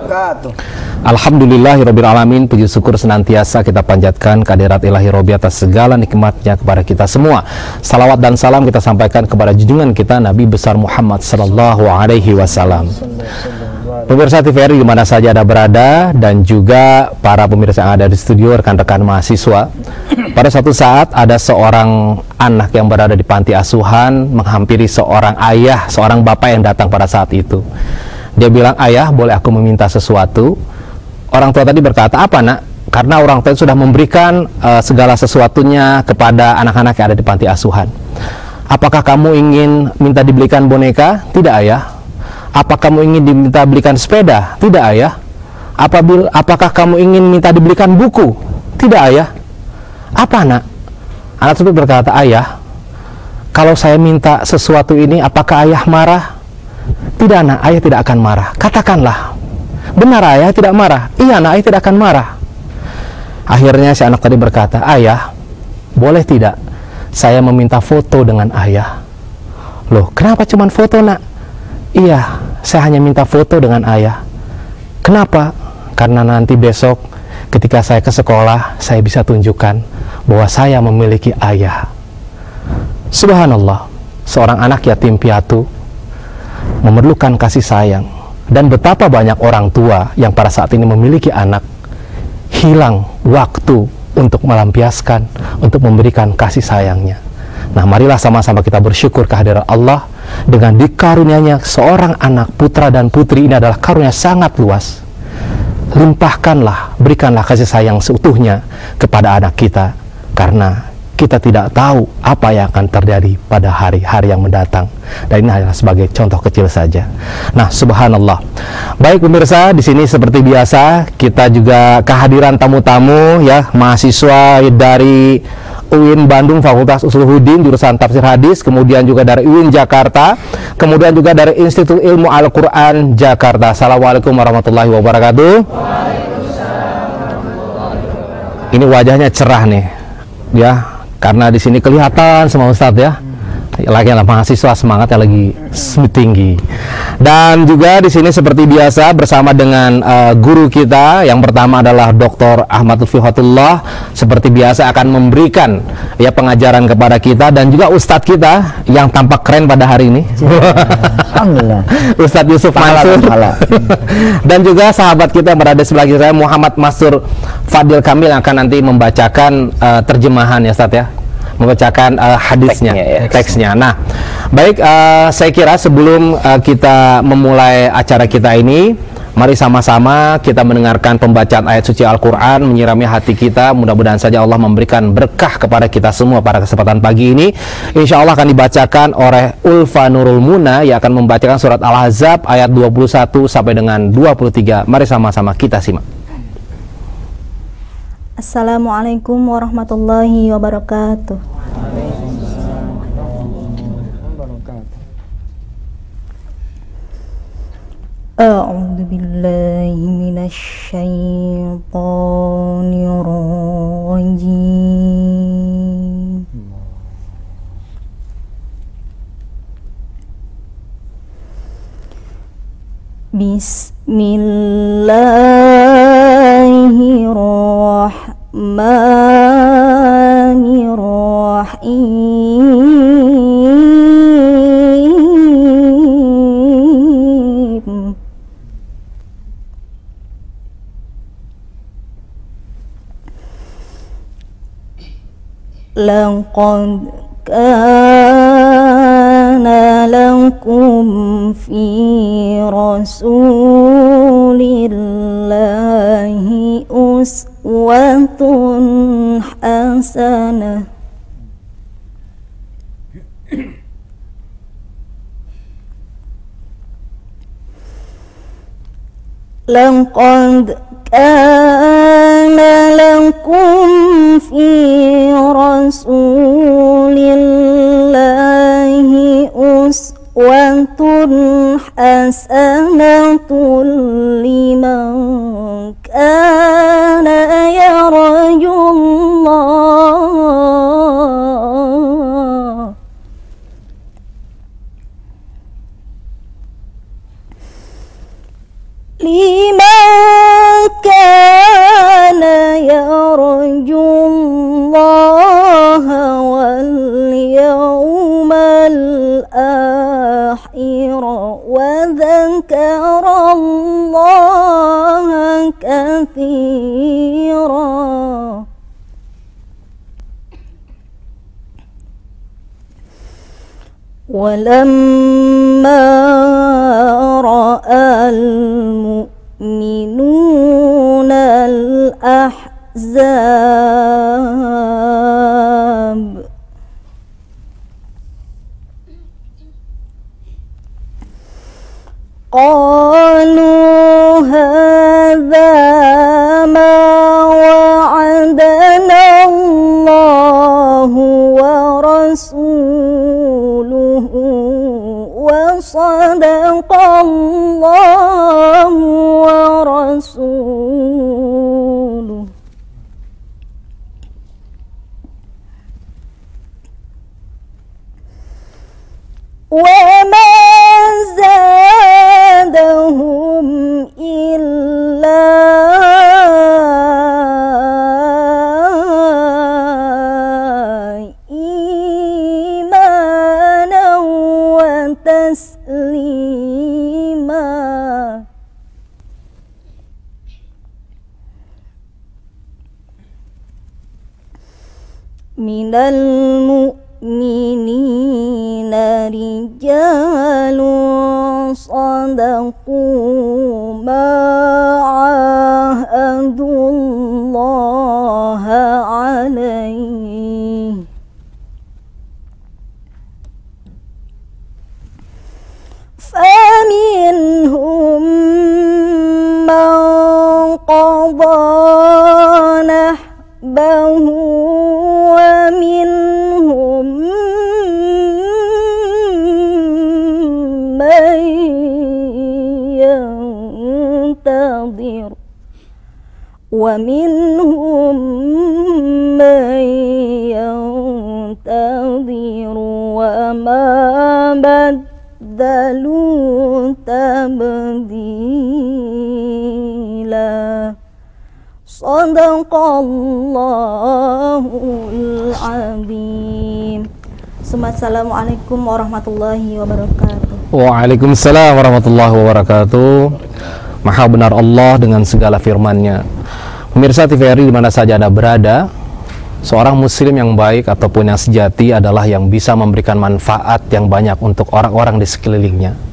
wabarakatuh. Alhamdulillahirrabbilalamin. Puji syukur senantiasa kita panjatkan kehadirat ilahi Robbi atas segala nikmatnya kepada kita semua. Salawat dan salam kita sampaikan kepada junjungan kita Nabi besar Muhammad sallallahu alaihi wasallam. Pemirsa TVRI di mana saja Anda berada, dan juga para pemirsa yang ada di studio, rekan-rekan mahasiswa. Pada suatu saat ada seorang anak yang berada di panti asuhan menghampiri seorang ayah, seorang bapak yang datang pada saat itu. Dia bilang, "Ayah, boleh aku meminta sesuatu?" Orang tua tadi berkata, "Apa, Nak?" Karena orang tua sudah memberikan segala sesuatunya kepada anak-anak yang ada di panti asuhan. "Apakah kamu ingin minta dibelikan boneka?" "Tidak, Ayah." "Apa kamu ingin diminta belikan sepeda?" "Tidak, Ayah." "Apakah kamu ingin minta dibelikan buku?" "Tidak, Ayah." "Apa, Nak?" Anak tersebut berkata, "Ayah, kalau saya minta sesuatu ini, apakah Ayah marah?" "Tidak, Nak, Ayah tidak akan marah." "Katakanlah." "Benar, Ayah tidak marah." "Iya, Nak, Ayah tidak akan marah." Akhirnya si anak tadi berkata, "Ayah, boleh tidak saya meminta foto dengan Ayah?" "Loh, kenapa cuma foto, Nak?" "Iya, saya hanya minta foto dengan Ayah." "Kenapa?" "Karena nanti besok ketika saya ke sekolah, saya bisa tunjukkan bahwa saya memiliki ayah." Subhanallah, seorang anak yatim piatu memerlukan kasih sayang. Dan betapa banyak orang tua yang pada saat ini memiliki anak hilang waktu untuk melampiaskan, untuk memberikan kasih sayangnya. Nah, marilah sama-sama kita bersyukur kehadiran Allah dengan dikarunianya seorang anak, putra dan putri. Ini adalah karunia sangat luas. Limpahkanlah, berikanlah kasih sayang seutuhnya kepada anak kita, karena kita tidak tahu apa yang akan terjadi pada hari-hari yang mendatang. Dan ini hanya sebagai contoh kecil saja. Nah, subhanallah. Baik pemirsa, di sini seperti biasa kita juga kehadiran tamu-tamu ya, mahasiswa dari UIN Bandung Fakultas Usuluddin jurusan Tafsir Hadis, kemudian juga dari UIN Jakarta, kemudian juga dari Institut Ilmu Al-Qur'an Jakarta. Assalamualaikum warahmatullahi wabarakatuh. Ini wajahnya cerah nih, ya. Karena di sini kelihatan semua Ustadz ya, lagi mahasiswa semangatnya lagi tinggi. Dan juga di sini seperti biasa bersama dengan guru kita yang pertama adalah Dr. Ahmad Lutfi Hotullah. Seperti biasa akan memberikan ya pengajaran kepada kita, dan juga Ustadz kita yang tampak keren pada hari ini. Alhamdulillah. Ustadz Yusuf Mansur. Dan juga sahabat kita yang berada di sebelah kiri saya, Muhammad Masur Fadil Kamil, yang akan nanti membacakan terjemahan ya Ustadz ya, membacakan hadisnya, teksnya. Nah, baik, saya kira sebelum kita memulai acara kita ini, mari sama-sama kita mendengarkan pembacaan ayat suci Al-Quran, menyirami hati kita. Mudah-mudahan saja Allah memberikan berkah kepada kita semua pada kesempatan pagi ini. Insya Allah akan dibacakan oleh Ulfa Nurul Muna yang akan membacakan surat Al-Ahzab ayat 21 sampai dengan 23. Mari sama-sama kita simak. Assalamualaikum warahmatullahi wabarakatuh. A'udzu billahi minasy syaithanir rajim. Bismillahirrahmanirrahim. Laqad kana lakum fi rasulillahi uswatun hasanah. Laqad kana lakum fi rasulillahi uswatun hasanatun liman kana yarjullah liman كان يرجو الله واليوم الآخر وذكر الله كثيرا ولما رأى المؤمنون الأحزاب قالوا هذا ما وعدنا الله ورسوله وصدق الله ورسوله وما زادهم إلا إيمانا وتسليما من المؤمنين رجال صدقوا ما عاهدوا الله عليه فمنهم من قضى نحبه ومنهم من ينتظر ومنهم من ينتظر وما بدلوا تبديلا Sadaqallahul azim. Assalamualaikum warahmatullahi wabarakatuh. Waalaikumsalam warahmatullahi wabarakatuh. Maha benar Allah dengan segala firman-Nya. Pemirsa TVRI di mana saja Anda berada, seorang muslim yang baik ataupun yang sejati adalah yang bisa memberikan manfaat yang banyak untuk orang-orang di sekelilingnya.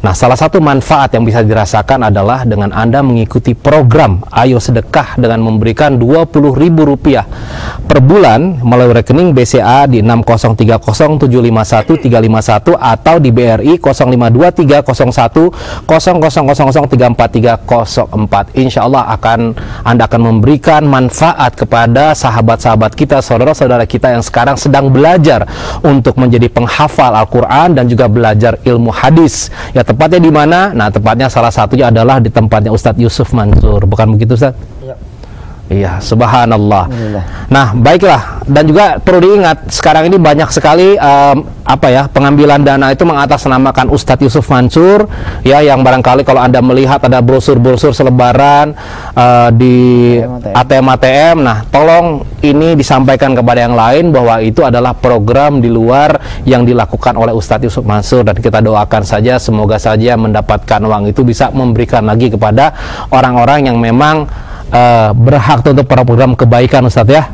Nah, salah satu manfaat yang bisa dirasakan adalah dengan Anda mengikuti program Ayo Sedekah dengan memberikan Rp20.000 per bulan melalui rekening BCA di 6030751 atau di BRI 05230100003434. Insya Allah Anda akan memberikan manfaat kepada sahabat-sahabat kita, saudara-saudara kita yang sekarang sedang belajar untuk menjadi penghafal Al-Quran dan juga belajar ilmu hadis. Ya, tepatnya di mana? Nah, tepatnya salah satunya adalah di tempatnya Ustadz Yusuf Mansur. Bukan begitu, Ustadz? Iya. Iya, subhanallah. Nah, baiklah. Dan juga perlu diingat, sekarang ini banyak sekali pengambilan dana itu mengatasnamakan Ustadz Yusuf Mansur, ya, yang barangkali kalau Anda melihat ada brosur-brosur selebaran di ATM. Nah, tolong ini disampaikan kepada yang lain bahwa itu adalah program di luar yang dilakukan oleh Ustadz Yusuf Mansur, dan kita doakan saja semoga saja mendapatkan uang itu bisa memberikan lagi kepada orang-orang yang memang berhak untuk program kebaikan, Ustadz, ya.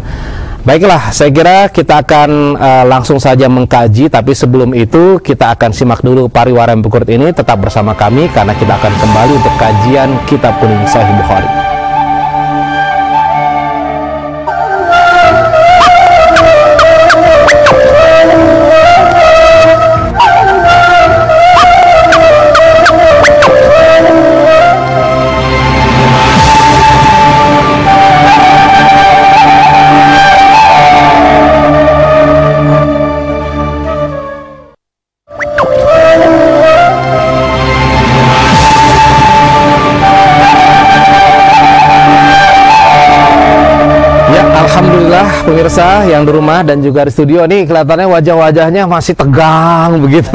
Baiklah, saya kira kita akan langsung saja mengkaji, tapi sebelum itu kita akan simak dulu pariwara yang berikut ini. Tetap bersama kami karena kita akan kembali untuk kajian Kitab Kuning Sahih Bukhari. Pemirsa yang di rumah dan juga di studio nih, kelihatannya wajah-wajahnya masih tegang begitu.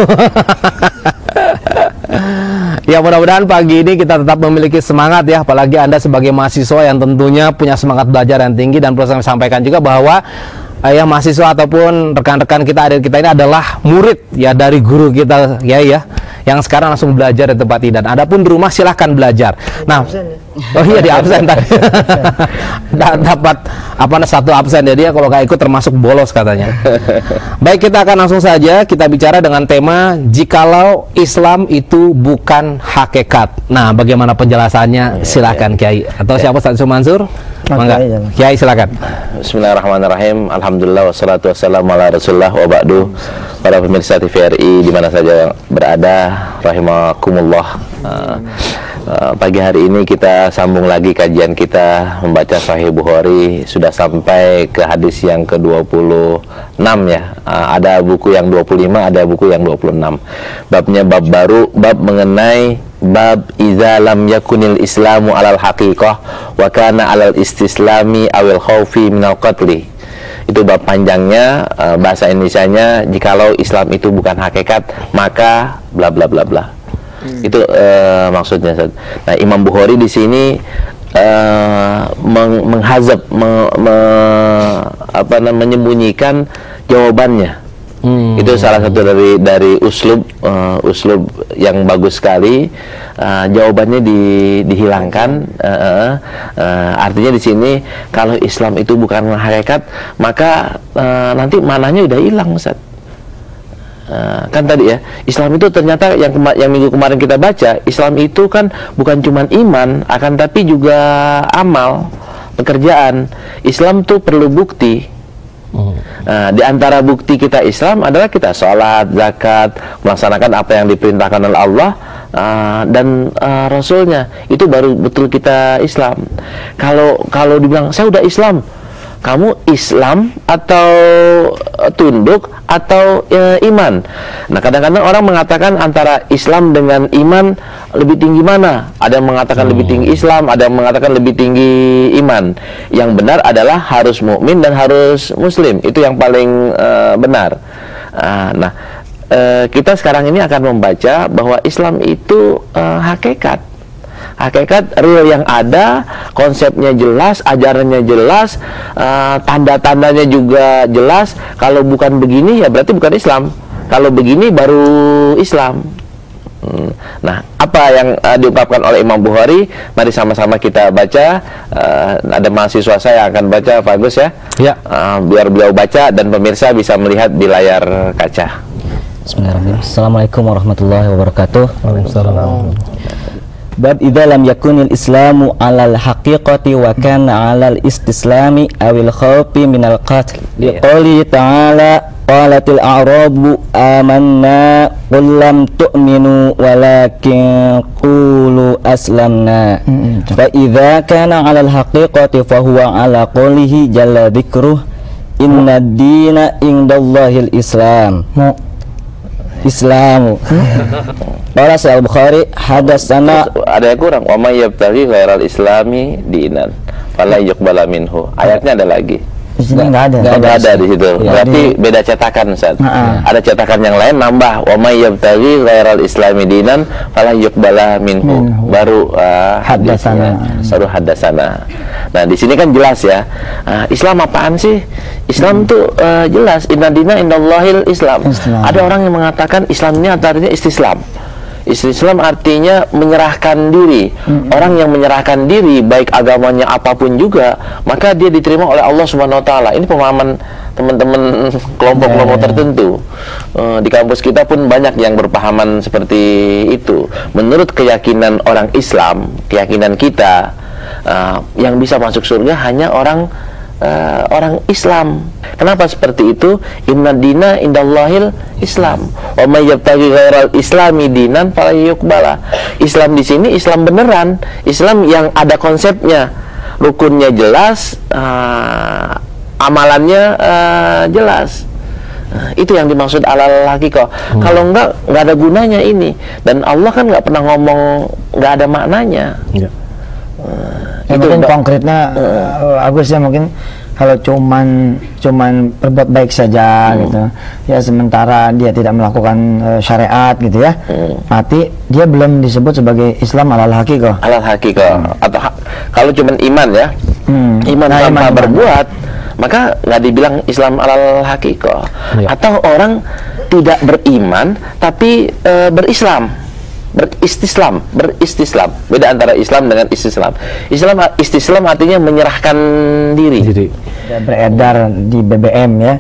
Ya, mudah-mudahan pagi ini kita tetap memiliki semangat ya, apalagi Anda sebagai mahasiswa yang tentunya punya semangat belajar yang tinggi. Dan perlu saya sampaikan juga bahwa ya mahasiswa ataupun rekan-rekan kita, adik kita ini adalah murid ya dari guru kita ya yang sekarang langsung belajar di tempat ini. Dan adapun di rumah silahkan belajar. Nah, oh iya, di absen tadi. Dapat satu absen, jadi kalau nggak ikut termasuk bolos katanya. Baik, kita akan langsung saja kita bicara dengan tema jikalau Islam itu bukan hakikat. Nah, bagaimana penjelasannya? Silakan Kiai atau siapa, Ustaz Mansur? Mangga, Kiai silakan. Bismillahirrahmanirrahim. Alhamdulillah wassalatu wassalamu ala Rasulillah wa ba'du. Para pemirsa TVRI di mana saja yang berada, rahimakumullah. Pagi hari ini kita sambung lagi kajian kita membaca Sahih Bukhari. Sudah sampai ke hadis yang ke-26 ya. Ada buku yang 25, ada buku yang 26. Babnya bab baru, bab mengenai bab idza lam yakunil islamu alal haqiqah wa kana alal istislami awil khaufi minal qatli. Itu bab panjangnya, bahasa Indonesianya jikalau Islam itu bukan hakikat maka bla bla bla bla. Itu maksudnya. Nah, Imam Bukhari di sini menghazab, menyembunyikan jawabannya. Itu salah satu dari uslub yang bagus sekali. Jawabannya dihilangkan. Artinya di sini kalau Islam itu bukan hakikat maka nanti mananya udah hilang, Ustaz. Kan tadi ya, Islam itu ternyata yang minggu kemarin kita baca, Islam itu kan bukan cuma iman, akan tapi juga amal, pekerjaan. Islam tuh perlu bukti. Di antara bukti kita Islam adalah kita sholat, zakat, melaksanakan apa yang diperintahkan oleh Allah dan Rasulnya. Itu baru betul kita Islam. Kalau dibilang saya udah Islam, kamu Islam atau tunduk atau iman? Nah, kadang-kadang orang mengatakan antara Islam dengan iman lebih tinggi mana? Ada yang mengatakan lebih tinggi Islam, ada yang mengatakan lebih tinggi iman. Yang benar adalah harus mukmin dan harus muslim. Itu yang paling benar. Nah, kita sekarang ini akan membaca bahwa Islam itu hakikat real yang ada, konsepnya jelas, ajarannya jelas, tanda-tandanya juga jelas. Kalau bukan begini ya berarti bukan Islam. Kalau begini baru Islam. Nah, apa yang diungkapkan oleh Imam Bukhari? Mari sama-sama kita baca. Ada mahasiswa saya yang akan baca, Pak Agus ya. Ya. Biar beliau baca dan pemirsa bisa melihat di layar kaca. Bismillahirrahmanirrahim. Assalamualaikum warahmatullahi wabarakatuh. Waalaikumsalam. Bab idza lam yakunil islamu alal haqiqati wa kana alal istislami awil khawfi minal qatl. Liqouli ta'ala qalatil a'rabu amanna qul lam tu'minu walakin qulu aslamna. Fa idza kana alal haqiqati fa huwa ala qoulihi jalla dzikruh inna ad-dina indallahil islam. Islamu. Qala Sahih Bukhari hadatsana, ada yang kurang, wa may yabtaghi ghairal islami dinan fala yuqbala minhu. Ayatnya ada lagi. Di sini enggak ada. Enggak ada di situ. Berarti beda cetakan, Ustaz. Ada cetakan yang lain nambah wa may yabtaghi ghairal islami dinan fala yuqbala minhu. Baru hadasana. Nah, di sini kan jelas ya. Islam apaan sih? Islam tuh jelas, inna dina indallahil Islam. Ada orang yang mengatakan Islam ini artinya istislam. Islam artinya menyerahkan diri. Orang yang menyerahkan diri, baik agamanya apapun juga, maka dia diterima oleh Allah Subhanahu wa taala. Ini pemahaman teman-teman kelompok-kelompok tertentu. Di kampus kita pun banyak yang berpahaman seperti itu. Menurut keyakinan orang Islam, keyakinan kita, yang bisa masuk surga hanya orang Islam. Kenapa seperti itu? Inna dina indallahil Islam. Wa may yabtaghi ghairal islami dinan fala yuqbala. Islam di sini Islam beneran, Islam yang ada konsepnya, rukunnya jelas, amalannya jelas. Itu yang dimaksud alal haqiqah. Kalau enggak ada gunanya ini. Dan Allah kan nggak pernah ngomong nggak ada maknanya. Itu mungkin konkretnya Agus ya, mungkin kalau cuman berbuat baik saja gitu ya, sementara dia tidak melakukan syariat gitu ya, berarti dia belum disebut sebagai Islam alal haqiqah. Alal haqiqah. Atau kalau cuman iman ya, iman tanpa berbuat, maka nggak dibilang Islam alal haqiqah. Atau orang tidak beriman tapi berislam, beristislam. Beda antara Islam dengan istislam. Istislam artinya menyerahkan diri. Beredar di BBM ya,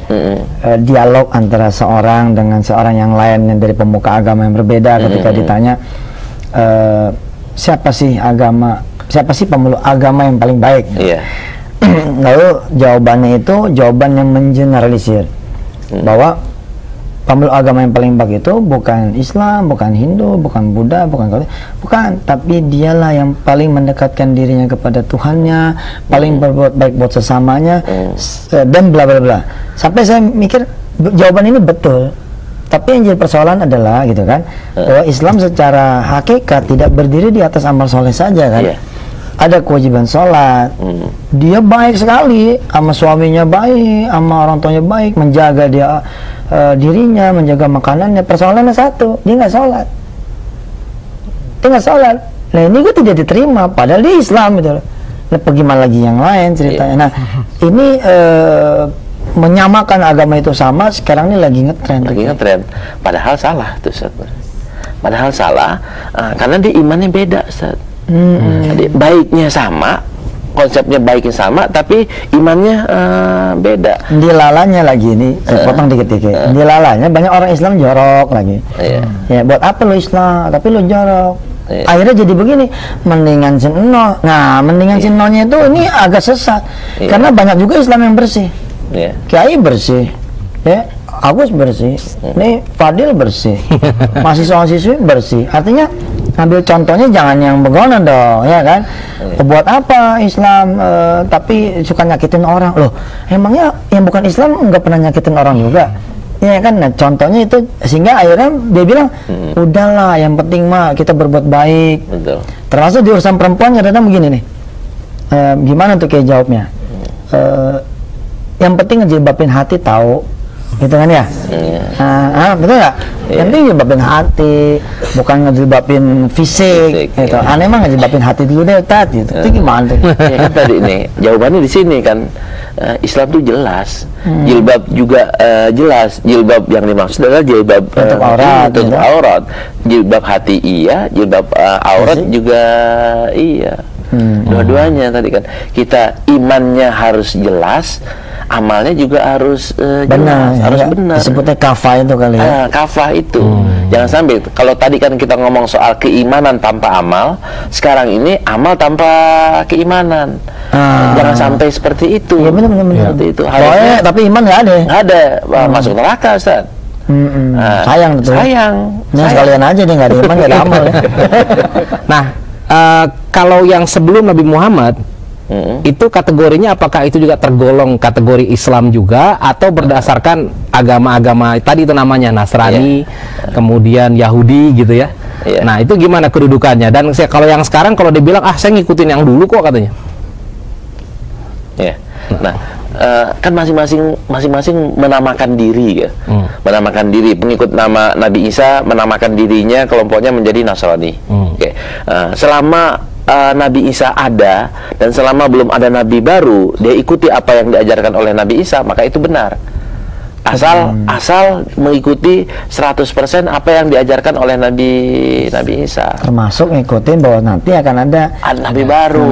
dialog antara seorang dengan seorang yang lain yang dari pemuka agama yang berbeda, ketika ditanya siapa sih pemeluk agama yang paling baik. Lalu jawabannya itu jawaban yang mengeneralisir bahwa pemeluk agama yang paling baik itu bukan Islam, bukan Hindu, bukan Buddha, bukan, tapi dialah yang paling mendekatkan dirinya kepada Tuhannya, paling berbuat baik buat sesamanya, dan bla bla bla. Sampai saya mikir jawaban ini betul, tapi yang jadi persoalan adalah gitu kan, bahwa Islam secara hakikat tidak berdiri di atas amal soleh saja kan. Ada kewajiban sholat, dia baik sekali sama suaminya, baik sama orang tuanya, baik menjaga dia dirinya, menjaga makanannya. Persoalannya satu, dia nggak sholat. Nah ini gue tidak diterima, padahal dia Islam gitu loh. Nah bagaimana lagi yang lain ceritanya. Nah ini menyamakan agama itu sama, sekarang ini lagi ngetren. Padahal salah tuh Ustaz. Padahal salah, karena dia imannya beda Ustaz. Jadi baiknya sama, konsepnya baiknya sama, tapi imannya beda. Dilalanya lagi ini, potong dikit-dikit. Dilalanya banyak orang Islam jorok lagi. Ya buat apa lo Islam, tapi lo jorok. Akhirnya jadi begini, mendingan seno. Nah, mendingan senonya itu ini agak sesat, karena banyak juga Islam yang bersih. Kiai bersih, ya. Agus bersih, nih Fadil bersih, mahasiswa-mahasiswi bersih. Artinya ambil contohnya jangan yang begono dong, ya kan? Buat apa Islam tapi suka nyakitin orang? Loh, emangnya yang bukan Islam nggak pernah nyakitin orang juga? Ya kan? Nah, contohnya itu, sehingga akhirnya dia bilang, udahlah, yang penting mah kita berbuat baik. Termasuk di urusan perempuan kadang-kadang begini nih. Gimana tuh kayak jawabnya? Yang penting ngejilbabin hati tahu. Gitu kan ya? Betul nggak? Yang penting ngejilbabin hati, bukan ngejilbabin fisik gitu. Aneh mah ngejilbabin hati dulu deh tadi. Itu gimana tuh? Ya kan tadi nih, jawabannya di sini kan. Islam itu jelas, jilbab juga jelas. Jilbab yang dimaksud adalah jilbab tutup aurat. Jilbab hati iya, jilbab aurat juga iya. Dua-duanya tadi kan. Kita imannya harus jelas, amalnya juga harus benar, harus benar. Disebutnya kafah itu kali ya. Kafah itu. Jangan sampai, kalau tadi kan kita ngomong soal keimanan tanpa amal, sekarang ini amal tanpa keimanan. Jangan sampai seperti itu. Iya benar. Seperti itu. Harusnya, tapi iman nggak ada. Nggak ada. Masuk neraka Ustaz. Sayang betul. Sayang. Sekalian aja deh, nggak ada iman nggak ada amal ya. Nah, kalau yang sebelum Nabi Muhammad itu kategorinya apakah itu juga tergolong kategori Islam juga, atau berdasarkan agama-agama tadi itu namanya Nasrani, kemudian Yahudi gitu ya? Nah itu gimana kedudukannya? Dan kalau yang sekarang kalau dibilang saya ngikutin yang dulu kok katanya. Nah kan masing-masing menamakan diri ya, menamakan diri. Pengikut nama Nabi Isa menamakan dirinya, kelompoknya menjadi Nasrani. Selama Nabi Isa ada dan selama belum ada Nabi baru, dia ikuti apa yang diajarkan oleh Nabi Isa, maka itu benar. Asal mengikuti 100% apa yang diajarkan oleh Nabi Isa. Termasuk ngikutin bahwa nanti akan ada Nabi baru,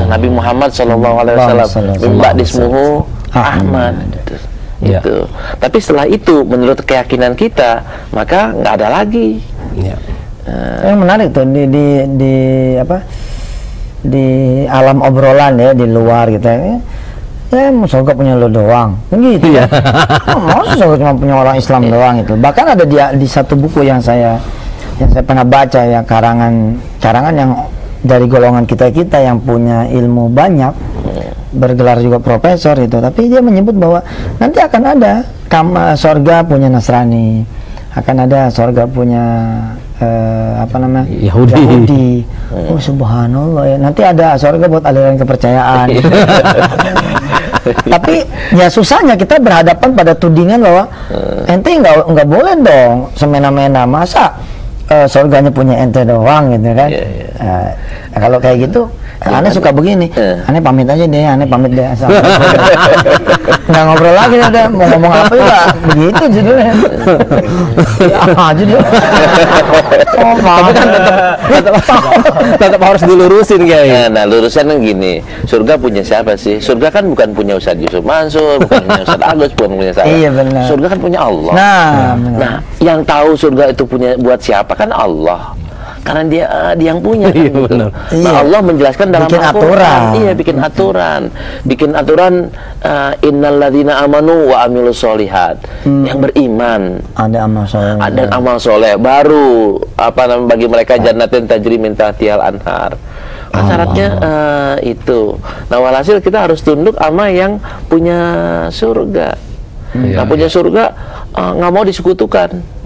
Nabi Muhammad SAW, Mbak Dismuhu Ahmad. Gitu. Tapi setelah itu, menurut keyakinan kita, maka nggak ada lagi. Yang menarik tuh di alam obrolan ya, di luar gitu ya. Mau surga punya lo doang, gitu ya. Mau surga cuma punya orang Islam doang itu. Bahkan ada di satu buku yang saya pernah baca ya, karangan yang dari golongan kita yang punya ilmu banyak, bergelar juga profesor itu. Tapi dia menyebut bahwa nanti akan ada surga punya Nasrani, akan ada surga punya apa namanya Yahudi. Oh subhanallah ya, nanti ada surga buat aliran kepercayaan. Tapi ya susahnya kita berhadapan pada tudingan bahwa ente nggak boleh dong semena-mena, masa surganya punya ente doang gitu kan. Kalau kayak gitu aneh suka begini, aneh pamit aja deh, aneh pamit deh, nggak ngobrol lagi ada, mau ngomong apa juga begitu judulnya. Aja deh. Tapi kan tetap harus dilurusin kayaknya. Nah, lurusan kan gini, surga punya siapa sih? Surga kan bukan punya Ustadz Yusuf Mansur, bukan punya Ustadz Agus, bukan punya saya. Iya benar. Surga kan punya Allah. Nah, yang tahu surga itu punya buat siapa kan Allah. Karena dia yang punya kan gitu. Nah, Allah menjelaskan dalam bikin Al-Quran. aturan. Iya, bikin aturan innalladzina amanu wa amilus solihat. Yang beriman ada amal soleh. Ada amal soleh baru bagi mereka jannatin tajri min tahtihal anhar. Syaratnya itu. Nah, walhasil kita harus tunduk sama yang punya surga. Nah, punya surga nggak mau disekutukan.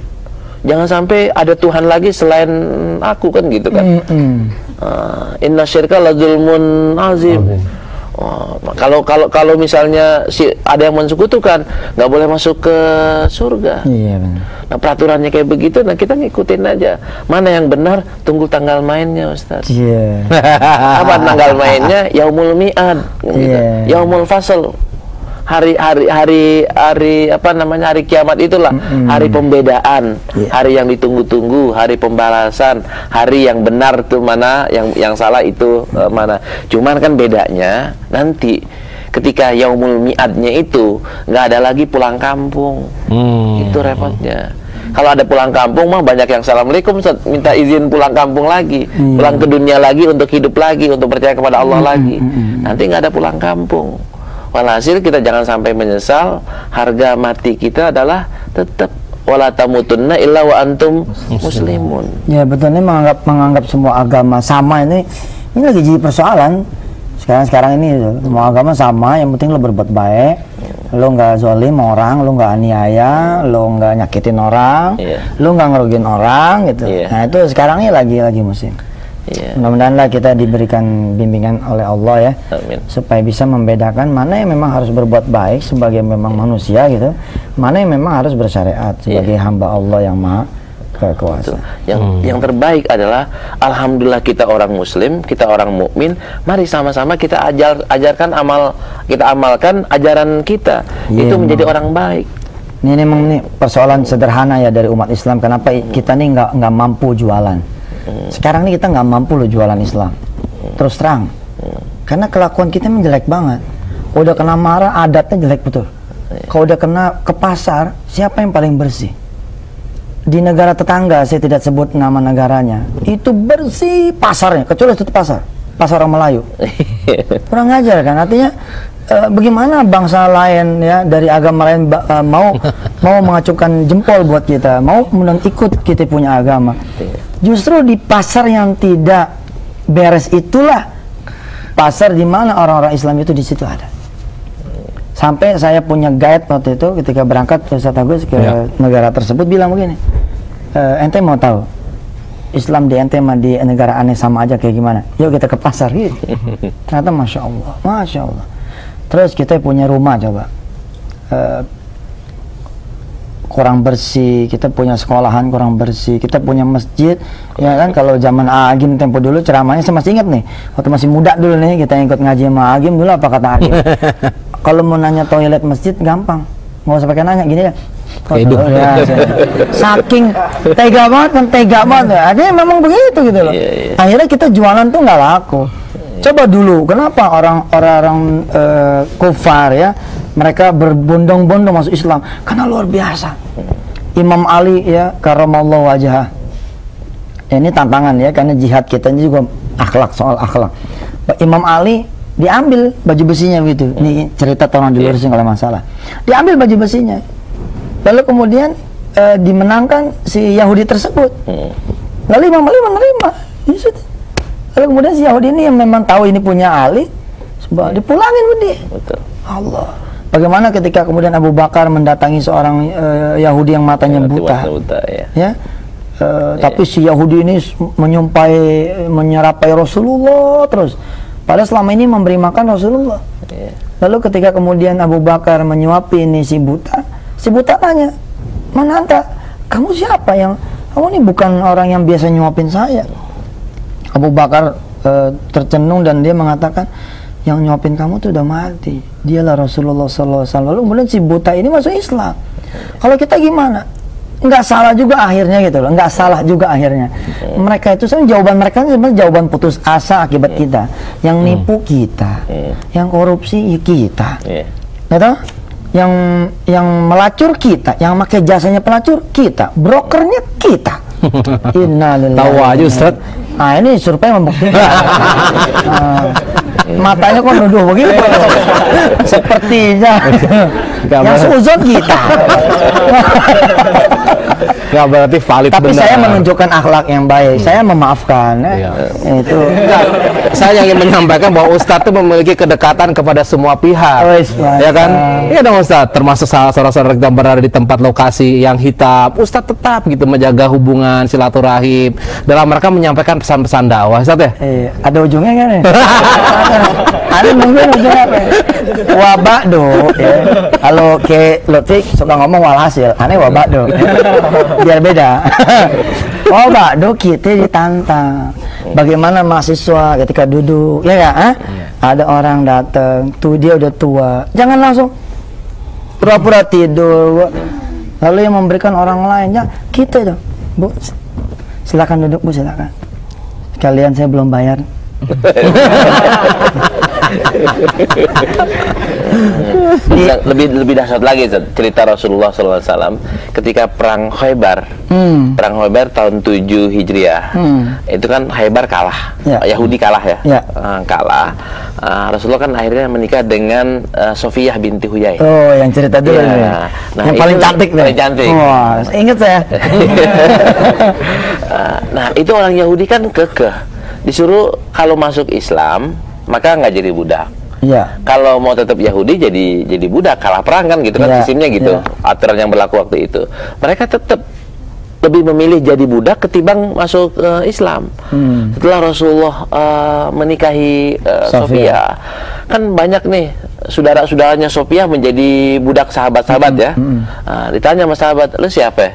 Jangan sampai ada Tuhan lagi selain aku kan gitu kan. Inna syirka la zulmun azim. Kalau misalnya ada yang mensekutukan, nggak boleh masuk ke surga. Iya benar. Nah, peraturannya kayak begitu, nah kita ngikutin aja. Mana yang benar, tunggu tanggal mainnya, Ustaz. Iya. Apa tanggal mainnya? Yaumul mi'ad, gitu. Yaumul fasl. Hari kiamat itulah hari pembedaan, hari yang ditunggu-tunggu, hari pembalasan, hari yang benar tuh mana, yang salah itu mana. Cuman kan bedanya nanti ketika yaumul mi'adnya itu nggak ada lagi pulang kampung. Itu repotnya. Kalau ada pulang kampung mah banyak yang assalamualaikum, minta izin pulang kampung lagi, pulang ke dunia lagi untuk hidup lagi, untuk percaya kepada Allah lagi. Nanti nggak ada pulang kampung. Walhasil kita jangan sampai menyesal. Harga mati kita adalah tetap wala tamutunna illa wa antum muslimun. Ya betul, ini menganggap semua agama sama ini lagi jadi persoalan. Sekarang ini semua agama sama, yang penting lo berbuat baik, lo nggak zolim orang, lo nggak aniaya, lo nggak nyakitin orang, lo nggak ngerugiin orang gitu. Nah itu sekarang ini lagi musim. Mudah-mudahan lah kita diberikan bimbingan oleh Allah ya. Amin. Supaya bisa membedakan mana yang memang harus berbuat baik sebagai memang manusia gitu, mana yang memang harus bersyariat sebagai hamba Allah yang maha kuasa. Yang terbaik adalah alhamdulillah kita orang muslim, kita orang mukmin, mari sama-sama kita amalkan ajaran kita. Itu menjadi orang baik. Ini memang persoalan sederhana ya dari umat Islam. Kenapa kita nih nggak mampu jualan? Sekarang ini kita nggak mampu loh jualan Islam, terus terang, karena kelakuan kita jelek banget. Udah kena marah, adatnya jelek betul. Kalau udah kena ke pasar, siapa yang paling bersih? Di negara tetangga, saya tidak sebut nama negaranya, itu bersih pasarnya, kecuali itu pasar orang Melayu. Kurang ajar kan, artinya bagaimana bangsa lain ya dari agama lain mau mengacungkan jempol buat kita, mau ikut kita punya agama. Justru di pasar yang tidak beres itulah pasar di mana orang-orang Islam itu di situ ada. Sampai saya punya guide waktu itu ketika berangkat ke Ustaz Agus ke negara tersebut bilang begini, ente mau tahu Islam di ente sama di negara aneh sama aja kayak gimana? Yuk kita ke pasar gitu. Ternyata masya Allah. Terus kita punya rumah coba. Kurang bersih, kita punya sekolahan kurang bersih, kita punya masjid ya kan. Kalau zaman Agim tempo dulu ceramahnya saya masih ingat nih, waktu masih muda dulu nih kita ikut ngaji sama Agim dulu. Apa kata Agim? Kalau mau nanya toilet masjid gampang, nggak usah pakai nanya, gini ya, saking tega banget ya. Artinya memang begitu gitu loh. Akhirnya kita jualan tuh nggak laku. Coba dulu kenapa orang-orang kufar ya, mereka berbondong-bondong masuk Islam karena luar biasa. Imam Ali ya karamallahu wajhah. Ini tantangan ya, karena jihad kita ini juga soal akhlak. Imam Ali diambil baju besinya gitu. Ini cerita tolong dilurusin kalau masalah. Diambil baju besinya. Lalu kemudian dimenangkan si Yahudi tersebut. Lalu Imam Ali menerima. Lalu kemudian si Yahudi ini yang memang tahu ini punya Ali, dipulangin dia. Betul. Allah. Bagaimana ketika kemudian Abu Bakar mendatangi seorang Yahudi yang matanya buta, ya, Tapi si Yahudi ini menyerapai Rasulullah terus. Padahal selama ini memberi makan Rasulullah. Lalu ketika kemudian Abu Bakar menyuapi ini si buta tanya, "Mana anta? Kamu siapa kamu ini bukan orang yang biasa nyuapin saya." Abu Bakar tercenung dan dia mengatakan, "Yang nyuapin kamu tuh udah mati. Dialah Rasulullah SAW." Lalu kemudian si buta ini masuk Islam. Kalau kita gimana? Nggak salah juga akhirnya gitu loh, nggak salah juga akhirnya. Mereka itu sebenarnya jawaban mereka sebenarnya jawaban putus asa akibat kita. Yang nipu kita, yang korupsi kita, gitu? Yang melacur kita, yang pakai jasanya pelacur kita, brokernya kita. Innalillahi. Tahu aja Ustaz. Nah ini survei membuktikan. Matanya kok nuduh begitu. Sepertinya yang seuzon kita. Nggak berarti valid. Tapi benar. saya menunjukkan akhlak yang baik. Saya memaafkan. Itu. Saya ingin menyampaikan bahwa Ustadz itu memiliki kedekatan kepada semua pihak. Ya kan? Iya dong Ustadz. Termasuk saudara-saudara kita berada di tempat lokasi yang hitam. Ustadz tetap gitu menjaga hubungan silaturahim dalam mereka menyampaikan pesan-pesan dakwah. Ustadz ya? Ada ujungnya kan ya? Ada mungkin ujungnya apa? Wabakdo. Ya. Kalau ke Lutfi suka ngomong walhasil, aneh wabakdo. Biar beda. Wabakdo kita ditantang. Bagaimana mahasiswa ketika duduk, ya nggak? Ada orang datang, tuh dia udah tua, jangan langsung pura-pura tidur. Lalu yang memberikan orang lain, ya kita itu, Bu, silakan duduk Bu, silakan. Kalian saya belum bayar. Lebih dahsyat lagi cerita Rasulullah SAW ketika perang Khaybar. Perang Khaybar tahun 7 Hijriah. Itu kan Khaybar kalah, Yahudi kalah ya. Kalah. Rasulullah kan akhirnya menikah dengan Sofiyah binti Huyai. Oh, yang cerita dulu ya. Nah, yang paling cantik deh. Paling cantik. Wah, inget saya. Nah, itu orang Yahudi kan kekeh. Disuruh kalau masuk Islam maka nggak jadi budak. Iya. Kalau mau tetap Yahudi jadi budak, kalah perang kan gitu kan sistemnya gitu. Aturan yang berlaku waktu itu. Mereka tetap lebih memilih jadi budak ketimbang masuk Islam. Setelah Rasulullah menikahi Sofia, kan banyak nih saudara-saudaranya Sofia menjadi budak sahabat-sahabat ya. Ditanya sama sahabat, "Lu siapa ya?"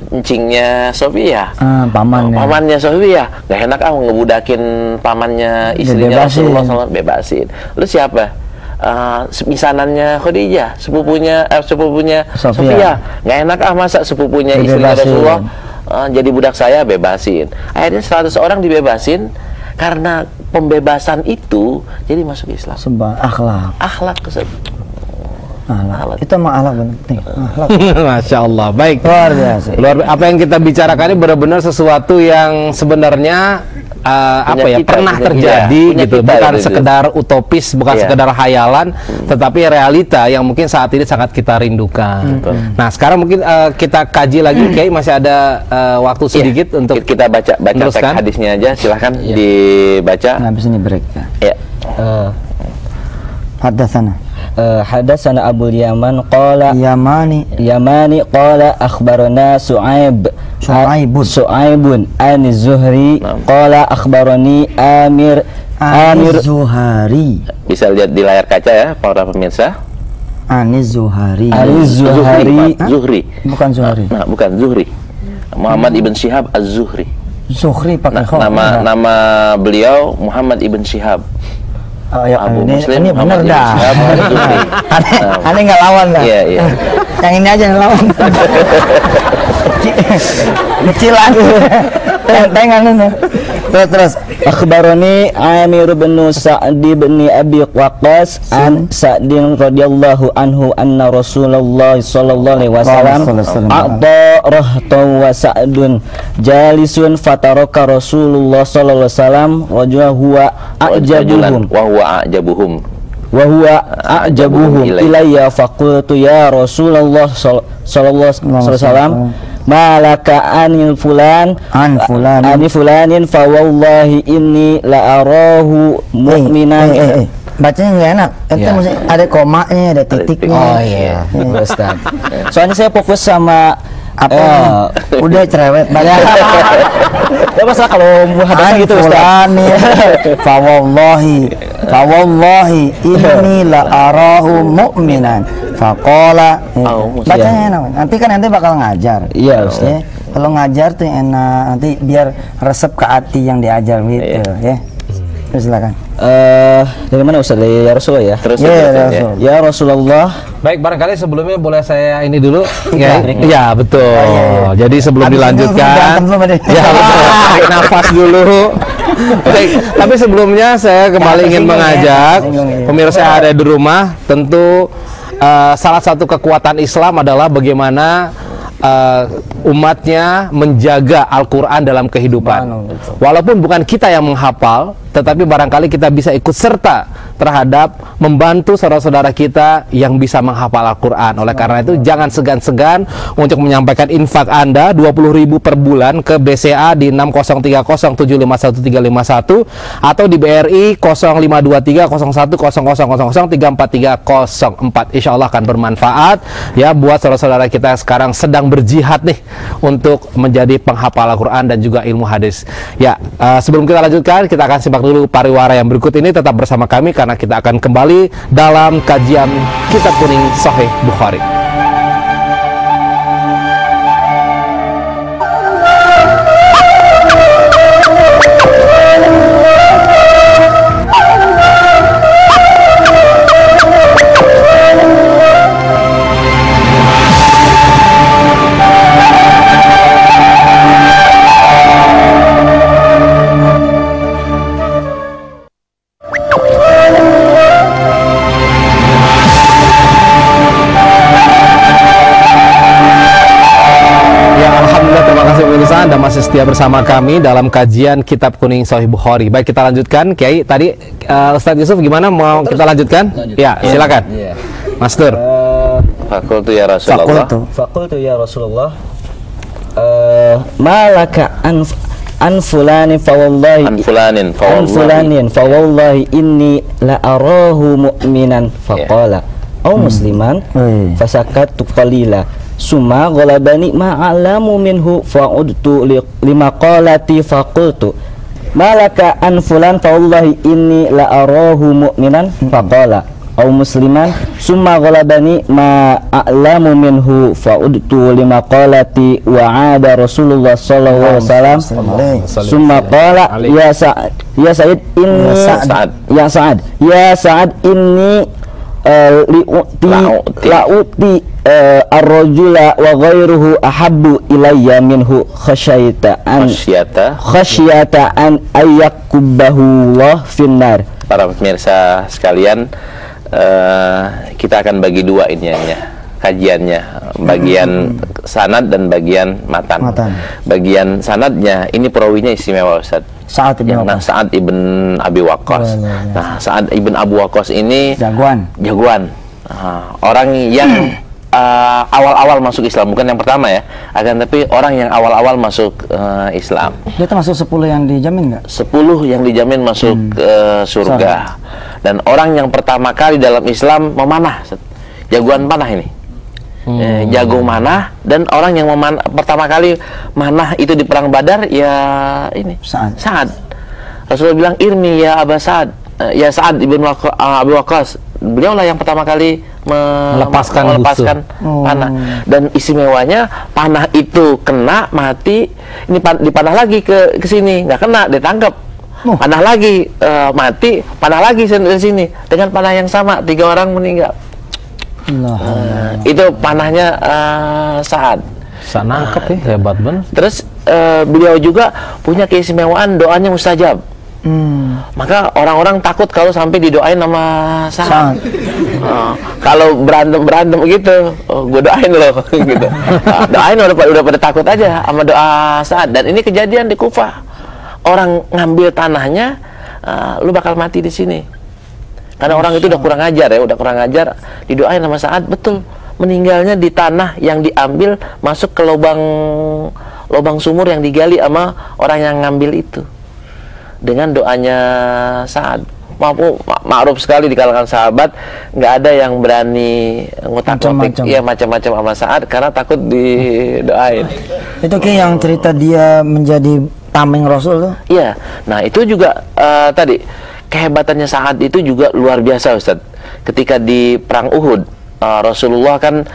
Encingnya Sofia, pamannya Sofia, nggak enak ngebudakin pamannya istrinya Rasulullah SAW, bebasin. Lu siapa? Misanannya Khadijah, sepupunya Sofia, nggak enak masa sepupunya istrinya Rasulullah jadi budak saya, bebasin. Akhirnya 100 orang dibebasin. Karena pembebasan itu jadi masuk Islam. Akhlak itu emang akhlak penting. Masya Allah, baik. Luar biasa. Apa yang kita bicarakan ini benar-benar sesuatu yang sebenarnya pernah terjadi gitu, bukan sekedar utopis, bukan sekedar hayalan, tetapi realita yang mungkin saat ini sangat kita rindukan. Nah, sekarang mungkin kita kaji lagi, Kiai, masih ada waktu sedikit untuk kita baca teks hadisnya aja, silahkan dibaca. Habis ini break ya. Hadatsana Abu Yaman qala Yamani qala akhbarana Su'aibun an Zuhri qala akhbarani Amir Zuhari. Bisa lihat di layar kaca ya para pemirsa. Zuhri. Bukan Zuhri. Nah, bukan Zuhri. Muhammad ibn Syihab Az-Zuhri. Zuhri pakai kha. Nama beliau Muhammad ibn Syihab. Abu Muslim ini benar dah. Aneh nggak lawan dah. Iya. Yang ini aja yang lawan. Kecilan. Tentengan ini. Terus. Akhbarani Amir bin Sa'd bin Abi Waqqas an Sa'din radhiyallahu anhu anna Rasulullah sallallahu alaihi wasallam a'ta rahtan wa Sa'dun jalisun fataraka Rasulullah sallallahu alaihi wasallam wa huwa a'jabuhum ilayya faqultu ya Rasulullah sallallahu alaihi wasallam malaka anil fulanin fa wallahi inni la arahu mu'minan. Bacanya nggak enak, itu mesti ada komanya, ada titiknya. Oh iya, Ustaz. Soalnya saya fokus sama Apa? Udah cerewet banget. Ya masalah kalau muhadasah gitu Ustaz. Fawallahi inni la arahu mu'minan. Faqala. Bacanya enak. Nanti kan nanti bakal ngajar. Iya Ustaz. Kalau ngajar tuh enak, nanti biar resep ke hati yang diajar gitu ya. Terus silakan. Dari mana Ustaz? Dari ya Rasulullah ya? Terus Ya Rasulullah. Baik, barangkali sebelumnya boleh saya ini dulu. Ya, betul. Jadi sebelum dilanjutkan, ya betul. Tarik nafas dulu. Baik, tapi sebelumnya saya kembali ingin mengajak pemirsa yang ada di rumah, tentu salah satu kekuatan Islam adalah bagaimana umatnya menjaga Al-Quran dalam kehidupan. Walaupun bukan kita yang menghafal, tetapi barangkali kita bisa ikut serta terhadap membantu saudara-saudara kita yang bisa menghafal Al-Quran. Oleh karena itu jangan segan-segan untuk menyampaikan infak Anda 20.000 per bulan ke BCA di 6030751351 atau di BRI 05230100003434. Insya Allah akan bermanfaat ya buat saudara-saudara kita yang sekarang sedang berjihad nih untuk menjadi penghafal Al-Quran dan juga ilmu hadis. Ya, sebelum kita lanjutkan, kita akan simak dulu pariwara yang berikut ini. Tetap bersama kami karena kita akan kembali dalam kajian Kitab Kuning Sahih Bukhari. Anda masih setia bersama kami dalam kajian Kitab Kuning Sahih Bukhari. Baik, kita lanjutkan. Kiai, tadi Ustadz Yusuf gimana? Mau kita lanjutkan? Ya, silakan. Mas Tur. Fakultu ya Rasulullah. Fakultu ya Rasulullah. Malaka an fulanin fawallahi inni la arahu mu'minan faqala au musliman fasakatu qalila summa ghalabani ma'alamu minhu fa'udtu lima qalati faqultu malaka an fulan fawallahi inni la arahu mu'minan faqala au musliman summa ghalabani ma'alamu minhu fa'udtu lima qalati wa 'ada Rasulullah sallallahu alaihi wasallam summa qala ya Sa'id inni la'uti ar-rajula wa ghairuhu ahabbu ilayya minhu khasyata an ayyakubbahu Allah finnar. Para pemirsa sekalian, kita akan bagi dua ini kajiannya, bagian sanad dan bagian matan. Bagian sanadnya ini perawinya istimewa Ustaz. Sa'ad ibn Abi Waqqas. Nah, Sa'ad ibn Abu Waqqas ini jagoan. Orang yang awal-awal masuk Islam, bukan yang pertama ya, akan tapi orang yang awal-awal masuk Islam. Dia termasuk 10 yang dijamin nggak? 10 yang dijamin masuk surga. Dan orang yang pertama kali dalam Islam memanah, jagoan panah ini. Jago manah, dan orang yang pertama kali manah itu di perang Badar ya ini Sa'ad. Rasulullah bilang irmi ya Aba Sa'ad, ya Sa'ad ibn Abi Waqqas. Beliau lah yang pertama kali melepaskan panah. Dan istimewanya panah itu kena mati, ini dipanah lagi ke sini, nggak kena, ditangkap. Panah lagi mati, panah lagi ke sini dengan panah yang sama, 3 orang meninggal. Itu panahnya Sa'ad. Nangkep ya, hebat banget. Terus beliau juga punya keistimewaan doanya mustajab. Maka orang-orang takut kalau sampai didoain sama Sa'ad. Kalau berantem gitu, gue doain loh gitu. Doain udah pada takut aja sama doa Sa'ad. Dan ini kejadian di Kufah. Orang ngambil tanahnya, lu bakal mati di sini. Karena orang itu udah kurang ajar, didoain sama Sa'ad, betul. Meninggalnya di tanah yang diambil, masuk ke lubang sumur yang digali sama orang yang ngambil itu. Dengan doanya Sa'ad. ma'ruf sekali di kalangan sahabat, nggak ada yang berani ngutak-ngutik ya macam-macam sama Sa'ad karena takut didoain. Itu kayak yang cerita dia menjadi tameng Rasul tuh. Iya. Nah, itu juga tadi kehebatannya Sa'ad itu juga luar biasa, Ustaz. Ketika di perang Uhud, Rasulullah kan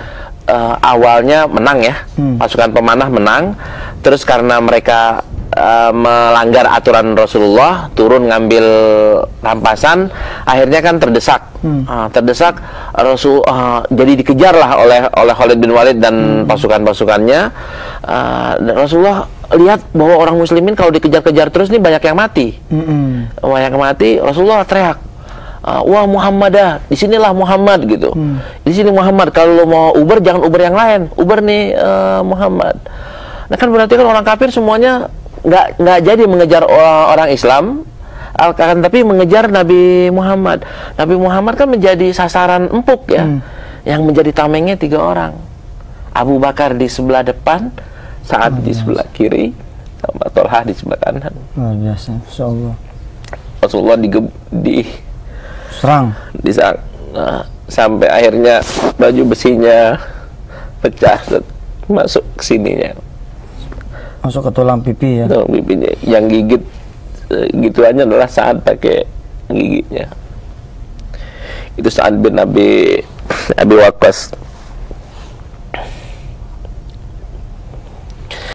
awalnya menang ya, pasukan pemanah menang, terus karena mereka melanggar aturan Rasulullah, turun ngambil rampasan, akhirnya kan terdesak, terdesak Rasul, jadi dikejarlah oleh Khalid bin Walid dan pasukan-pasukannya. Dan Rasulullah lihat bahwa orang muslimin kalau dikejar-kejar terus nih banyak yang mati, banyak yang mati. Rasulullah teriak, wah Muhammadah, di sinilah Muhammad gitu, di sini Muhammad. Kalau lo mau uber jangan uber yang lain, uber nih Muhammad. Nah kan berarti kan orang kafir semuanya nggak jadi mengejar orang Islam, tapi mengejar Nabi Muhammad. Nabi Muhammad kan menjadi sasaran empuk ya, yang menjadi tamengnya 3 orang. Abu Bakar di sebelah depan, Sa'ad di sebelah kiri, sama Tolhah di sebelah kanan. Luar biasa, insyaallah. Rasulullah serang, sampai akhirnya baju besinya pecah, masuk ke sininya. Masuk ke tulang pipi ya. Tulang pipinya. Yang gigit gituannya adalah Sa'ad pakai giginya. Itu Sa'ad bin Abi Waqqas.